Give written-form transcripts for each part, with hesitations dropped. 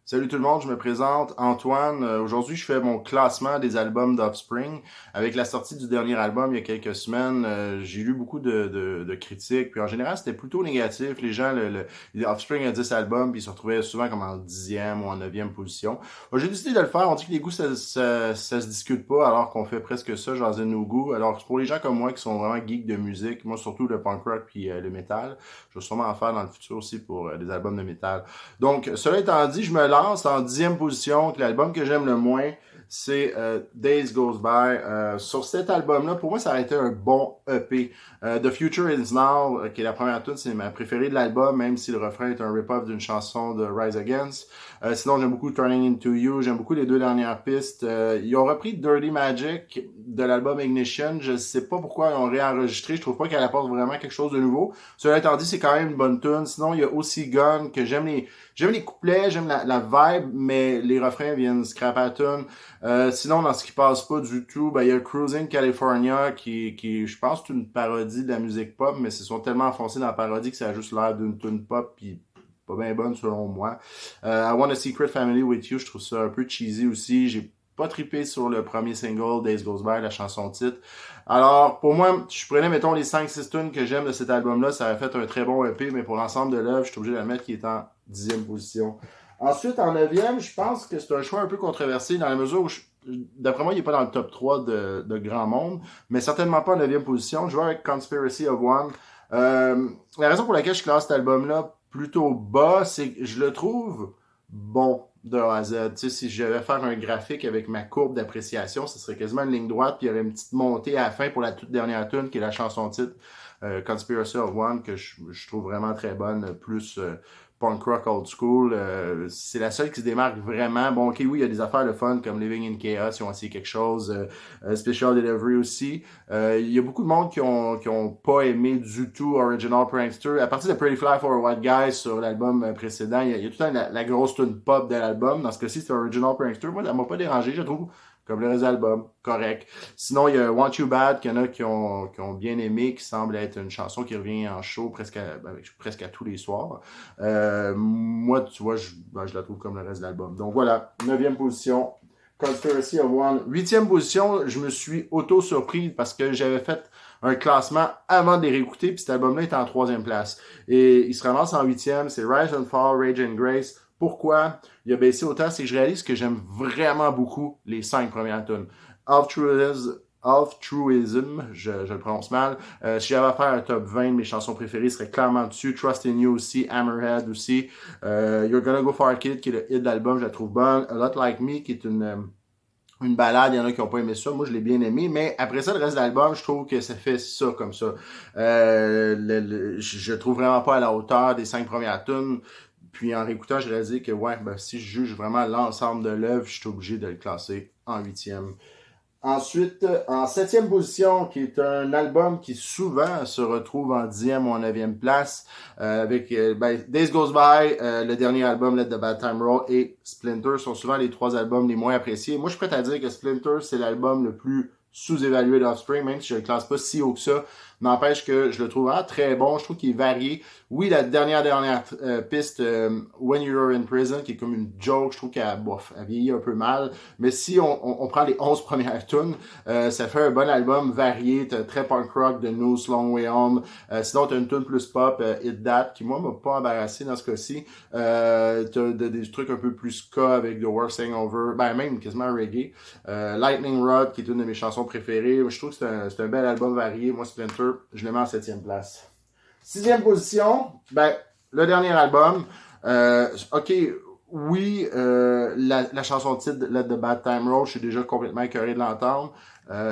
Salut tout le monde, je me présente Antoine. Aujourd'hui, je fais mon classement des albums d'Offspring. Avec la sortie du dernier album il y a quelques semaines, j'ai lu beaucoup de critiques. Puis en général, c'était plutôt négatif. Les gens, les Offspring a 10 albums, puis ils se retrouvaient souvent comme en 10e ou en 9e position. Moi, j'ai décidé de le faire. On dit que les goûts, ça se discute pas, alors qu'on fait presque ça, jaser nos goûts. Alors, pour les gens comme moi qui sont vraiment geeks de musique, moi surtout le punk rock puis le métal, je vais sûrement en faire dans le futur aussi pour des albums de métal. Donc, cela étant dit, je me lance en 10e position. L'album que j'aime le moins, c'est Days Goes By. Sur cet album-là, pour moi, ça a été un bon EP. The Future Is Now, qui est la première tune, c'est ma préférée de l'album, même si le refrain est un rip-off d'une chanson de Rise Against. Sinon, j'aime beaucoup Turning Into You. J'aime beaucoup les deux dernières pistes. Ils ont repris Dirty Magic de l'album Ignition. Je sais pas pourquoi ils ont réenregistré. Je trouve pas qu'elle apporte vraiment quelque chose de nouveau. Cela étant dit, c'est quand même une bonne tune. Sinon, il y a aussi Gun, que j'aime les couplets, j'aime la vibe, mais les refrains viennent scraper la tune. Sinon, dans ce qui passe pas du tout, ben, il y a Cruising California qui, je pense, c'est une parodie de la musique pop, mais ils sont tellement enfoncés dans la parodie que ça a juste l'air d'une tune pop, puis pas bien bonne selon moi. I Want a Secret Family with You, je trouve ça un peu cheesy aussi. J'ai pas trippé sur le premier single, Days Goes By, la chanson titre. Alors, pour moi, je prenais, mettons, les 5-6 tunes que j'aime de cet album-là, ça aurait fait un très bon EP, mais pour l'ensemble de l'œuvre, je suis obligé de la mettre qui est en 10e position. Ensuite, en 9e, je pense que c'est un choix un peu controversé dans la mesure où, d'après moi, il n'est pas dans le top 3 de grand monde, mais certainement pas en 9e position. Je vais avec Conspiracy of One. La raison pour laquelle je classe cet album-là plutôt bas, c'est que je le trouve bon de A à Z. Tu sais, si je devais faire un graphique avec ma courbe d'appréciation, ce serait quasiment une ligne droite, puis il y aurait une petite montée à la fin pour la toute dernière tune, qui est la chanson titre Conspiracy of One, que je trouve vraiment très bonne, plus punk rock old school. C'est la seule qui se démarque vraiment. Bon, ok, oui, il y a des affaires de fun comme Living in Chaos, ils ont essayé quelque chose, Special Delivery aussi. Il y a beaucoup de monde qui ont pas aimé du tout Original Prankster. À partir de Pretty Fly for a White Guy sur l'album précédent, il y a tout le temps la grosse tune pop de l'album. Dans ce cas-ci, c'est Original Prankster. Moi, ça m'a pas dérangé, je trouve. Comme le reste de l'album, correct. Sinon, il y a Want You Bad, qu'il y en a qui ont bien aimé, qui semble être une chanson qui revient en show presque à tous les soirs. Moi, tu vois, je la trouve comme le reste de l'album. Donc voilà, 9e position, Conspiracy of One. 8e position, je me suis auto-surpris parce que j'avais fait un classement avant de les réécouter, puis cet album-là était en 3e place. Et il se ramasse en 8e, c'est Rise and Fall, Rage and Grace. Pourquoi il a baissé autant? C'est que je réalise que j'aime vraiment beaucoup les 5 premières tunes. Altruism, je le prononce mal. Si j'avais à faire un top 20 de mes chansons préférées, ce serait clairement dessus. Trust in You aussi, Hammerhead aussi. You're Gonna Go Far Kid, qui est le hit de l'album, je la trouve bonne. A Lot Like Me, qui est une balade, il y en a qui n'ont pas aimé ça, moi je l'ai bien aimé, mais après ça, le reste de l'album, je trouve que ça fait ça comme ça. Je trouve vraiment pas à la hauteur des 5 premières tunes. Puis en réécoutant, j'ai réalisé que ouais, ben, si je juge vraiment l'ensemble de l'œuvre, je suis obligé de le classer en 8e. Ensuite, en 7e position, qui est un album qui souvent se retrouve en 10e ou en 9e place, avec Days Goes By, le dernier album, Let the Bad Time Roll, et Splinter sont souvent les 3 albums les moins appréciés. Moi, je suis prêt à dire que Splinter, c'est l'album le plus sous-évalué d'Offspring, même si je le classe pas si haut que ça. N'empêche que je le trouve vraiment très bon. Je trouve qu'il est varié. Oui, la dernière piste, When You're in Prison, qui est comme une joke, je trouve qu'elle vieillit un peu mal. Mais si on prend les 11 premières tunes, ça fait un bon album varié. T'as très punk rock de News Long Way Home. Sinon, t'as une tune plus pop, Hit That, qui moi m'a pas embarrassé dans ce cas-ci. T'as des trucs un peu plus ska avec The Worst Hangover, ben même quasiment reggae. Lightning Rod, qui est une de mes chansons préférées. Je trouve que c'est un bel album varié. Moi, Splinter, je le mets en 7e place. 6e position, ben, le dernier album. Ok, oui, la chanson titre Let the Bad Time Roll, je suis déjà complètement écœuré de l'entendre.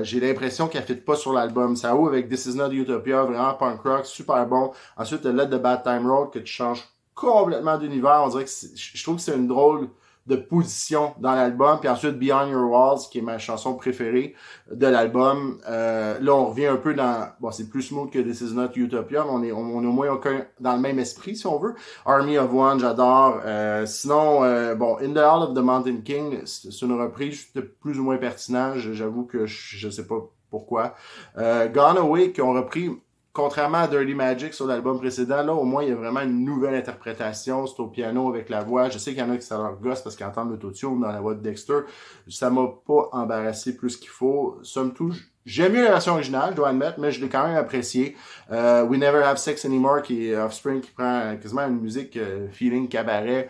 J'ai l'impression qu'elle ne fit pas sur l'album. Ça ouvre avec This Is Not Utopia, vraiment punk rock, super bon. Ensuite, Let the Bad Time Roll, que tu changes complètement d'univers. On dirait que je trouve que c'est une drôle de position dans l'album. Puis ensuite, Beyond Your Walls, qui est ma chanson préférée de l'album. Là, on revient un peu dans... Bon, c'est plus smooth que This Is Not Utopia, mais on est au moins dans le même esprit, si on veut. Army of One, j'adore. Sinon, bon, In the Hall of the Mountain King, c'est une reprise plus ou moins pertinent. J'avoue que je sais pas pourquoi. Gone Away, qui ont repris contrairement à Dirty Magic sur l'album précédent, là, au moins, il y a vraiment une nouvelle interprétation. C'est au piano avec la voix. Je sais qu'il y en a qui ça leur gosse parce qu'ils entendent l'autotune dans la voix de Dexter. Ça m'a pas embarrassé plus qu'il faut. Somme toute, j'aime mieux la version originale, je dois admettre, mais je l'ai quand même apprécié. We Never Have Sex Anymore, qui est Offspring, qui prend quasiment une musique feeling cabaret.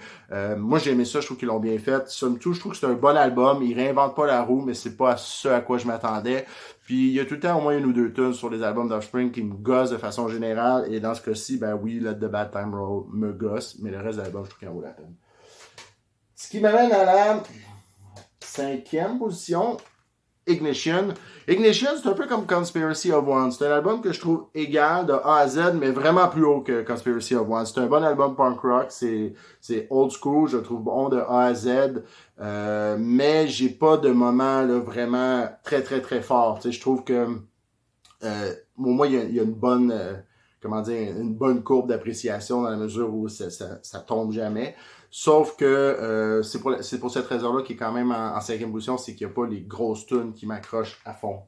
Moi, j'ai aimé ça, je trouve qu'ils l'ont bien fait. Somme toute, je trouve que c'est un bon album. Ils réinventent pas la roue, mais c'est pas ce à quoi je m'attendais. Puis il y a tout le temps au moins une ou deux tunes sur les albums d'Offspring qui me gossent de façon générale. Et dans ce cas-ci, ben oui, Let the Bad Time Roll me gosse, mais le reste de l'album, je trouve qu'il en vaut la peine. Ce qui m'amène à la 5e position, Ignition. Ignition, c'est un peu comme Conspiracy of One. C'est un album que je trouve égal de A à Z, mais vraiment plus haut que Conspiracy of One. C'est un bon album punk rock, c'est old school, je le trouve bon de A à Z, mais j'ai pas de moment là, vraiment très très très fort. Tu sais, je trouve que au moins il y a une bonne comment dire, une bonne courbe d'appréciation dans la mesure où ça tombe jamais. Sauf que c'est pour cette raison-là qui est quand même en 5e position, c'est qu'il n'y a pas les grosses tunes qui m'accrochent à fond.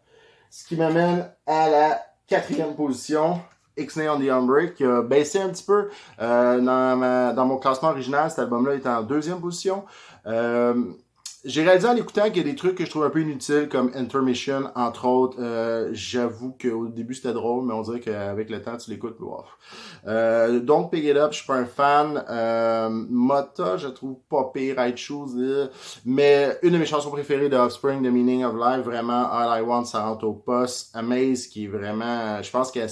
Ce qui m'amène à la 4e position, Ixnay on the Umbre, qui a baissé un petit peu dans mon classement original. Cet album-là est en 2e position. J'ai réalisé en l'écoutant qu'il y a des trucs que je trouve un peu inutiles, comme Intermission, entre autres. J'avoue qu'au début, c'était drôle, mais on dirait qu'avec le temps, tu l'écoutes. Wow. Don't Pick It Up, je suis pas un fan. Mota, je trouve pas pire. Right Shoes, mais une de mes chansons préférées de Offspring, The Meaning of Life, vraiment, All I Want, ça rentre au poste. Amaze, qui est vraiment, je pense qu'elle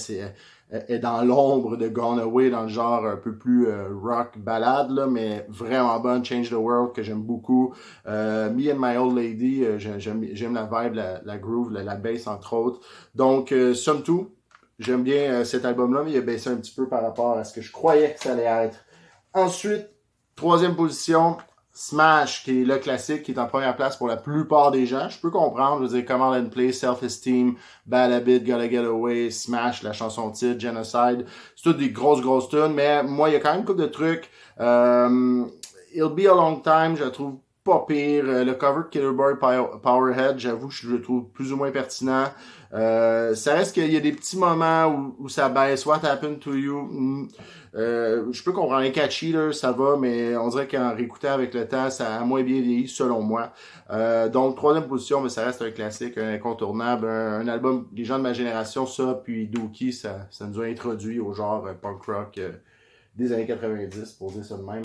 est dans l'ombre de Gone Away, dans le genre un peu plus rock ballade, là, mais vraiment bonne. Change the World, que j'aime beaucoup. Me and My Old Lady, j'aime la vibe, la groove, la bass, entre autres. Donc, somme toute, j'aime bien cet album-là, mais il a baissé un petit peu par rapport à ce que je croyais que ça allait être. Ensuite, 3e position, Smash, qui est le classique, qui est en première place pour la plupart des gens. Je peux comprendre, je veux dire, Come On and Play, Self-Esteem, Bad Habit, Gotta Get Away, Smash, la chanson titre, Genocide. C'est toutes des grosses tunes, mais moi, il y a quand même une couple de trucs. It'll Be a Long Time, je la trouve pas pire. Le cover de Killer Boy Powerhead, j'avoue que je le trouve plus ou moins pertinent. Ça reste qu'il y a des petits moments où ça baisse. What Happened to You? Je peux comprendre, catchy, là, ça va, mais on dirait qu'en réécoutant avec le temps, ça a moins bien vieilli, selon moi. Donc, 3e position, mais ça reste un classique, un incontournable, un album, les gens de ma génération, ça, puis Dookie, ça nous a introduit au genre punk rock des années 90, pour dire ça de même.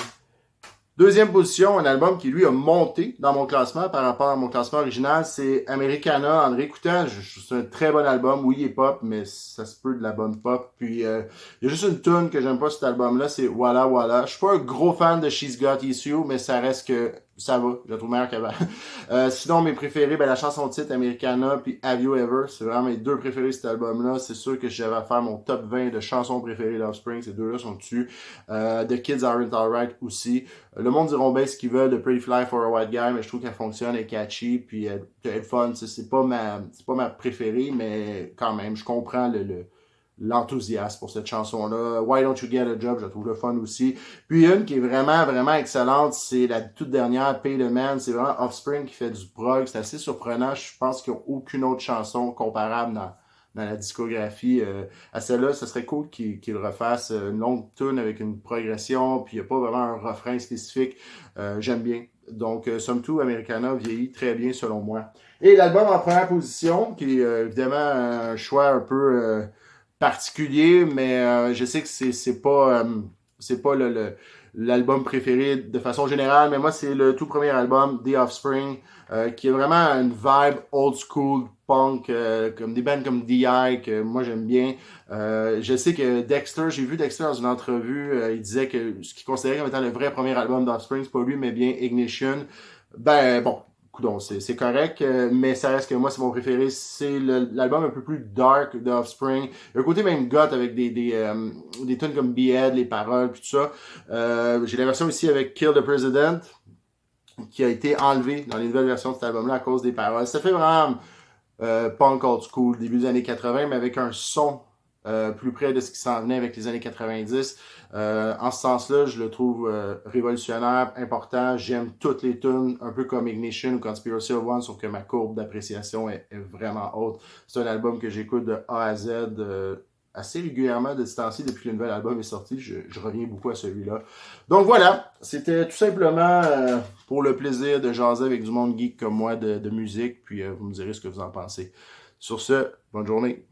2e position, un album qui, lui, a monté dans mon classement par rapport à mon classement original, c'est Americana. En réécoutant, c'est un très bon album. Oui, il est pop, mais ça se peut de la bonne pop. Puis, il y a juste une tune que j'aime pas cet album-là, c'est Voilà Voilà. Je suis pas un gros fan de She's Got Issue, mais ça reste que ça va. Je la trouve meilleure qu'avant. Sinon, mes préférés, la chanson titre Americana puis Have You Ever, c'est vraiment mes deux préférés de cet album-là. C'est sûr que j'avais à faire mon top 20 de chansons préférées d'Offspring. Ces deux-là sont dessus. The Kids Aren't Alright aussi. Le monde diront bien ce qu'ils veulent de Pretty Fly for a White Guy, mais je trouve qu'elle fonctionne, elle est catchy, puis elle est fun. C'est pas ma préférée, mais quand même, je comprends l'enthousiasme pour cette chanson-là. Why Don't You Get a Job, je la trouve le fun aussi. Puis une qui est vraiment excellente, c'est la toute dernière, Pay the Man. C'est vraiment Offspring qui fait du prog. C'est assez surprenant. Je pense qu'il n'y a aucune autre chanson comparable dans la discographie. À celle-là, ce serait cool qu'il refasse une longue tune avec une progression, puis il n'y a pas vraiment un refrain spécifique. J'aime bien. Donc, somme toute, Americana vieillit très bien selon moi. Et l'album en première position, qui est évidemment un choix un peu particulier, mais je sais que c'est pas l'album préféré de façon générale, mais moi c'est le tout premier album, The Offspring, qui est vraiment une vibe old school punk, comme des bands comme D.I. que moi j'aime bien. Je sais que Dexter, j'ai vu Dexter dans une entrevue, il disait que ce qu'il considérait comme étant le vrai premier album d'Offspring, c'est pas lui, mais bien Ignition. Ben bon, coudonc, c'est correct, mais ça reste que moi, c'est mon préféré. C'est l'album un peu plus dark d'Offspring. Il y a un côté même goth avec des tunes comme Behead, les paroles, puis tout ça. J'ai la version ici avec Kill the President, qui a été enlevée dans les nouvelles versions de cet album-là à cause des paroles. Ça fait vraiment punk old school, début des années 80, mais avec un son plus près de ce qui s'en venait avec les années 90. En ce sens-là, je le trouve révolutionnaire, important. J'aime toutes les tunes, un peu comme Ignition ou Conspiracy of One, sauf que ma courbe d'appréciation est vraiment haute. C'est un album que j'écoute de A à Z assez régulièrement de ce temps-ci depuis que le nouvel album est sorti. Je reviens beaucoup à celui-là. Donc voilà, c'était tout simplement pour le plaisir de jaser avec du monde geek comme moi de musique, puis vous me direz ce que vous en pensez. Sur ce, bonne journée.